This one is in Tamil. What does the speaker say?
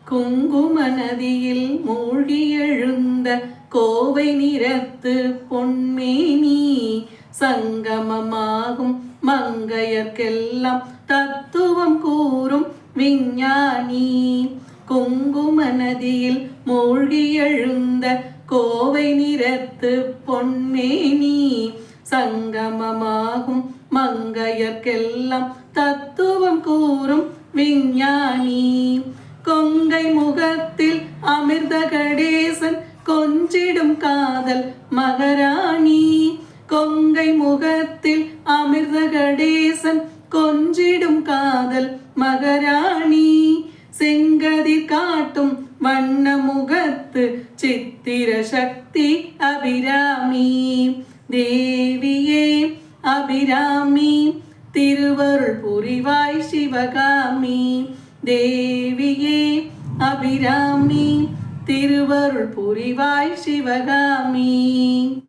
குங்கும நதியில் மூழ்கி எழுந்த கோவை நிறத்து பொன்மேனி சங்கமமாகும் மங்கையர்க்கெல்லாம் தத்துவம் கூறும் விஞ்ஞானி. குங்கும நதியில் மூழ்கி எழுந்த கோவை நிறத்து பொன்மேனி சங்கமமாகும் மங்கையர்க்கெல்லாம் தத்துவம் கூறும் விஞ்ஞானி. கொங்கை முகத்தில் அமிர்த கடேசன் கொஞ்சிடும் காதல் மகாராணி. கொங்கை முகத்தில் அமிர்த கடேசன் கொஞ்சிடும் காதல் மகாராணி. செங்கதிர் காட்டும் வண்ண முகத்து சித்திர சக்தி அபிராமி. தேவியே அபிராமி திருவருள் புரிவாய் சிவகாமி. தேவியே அபிராமி திருவருள் புரிவாய் சிவகாமி.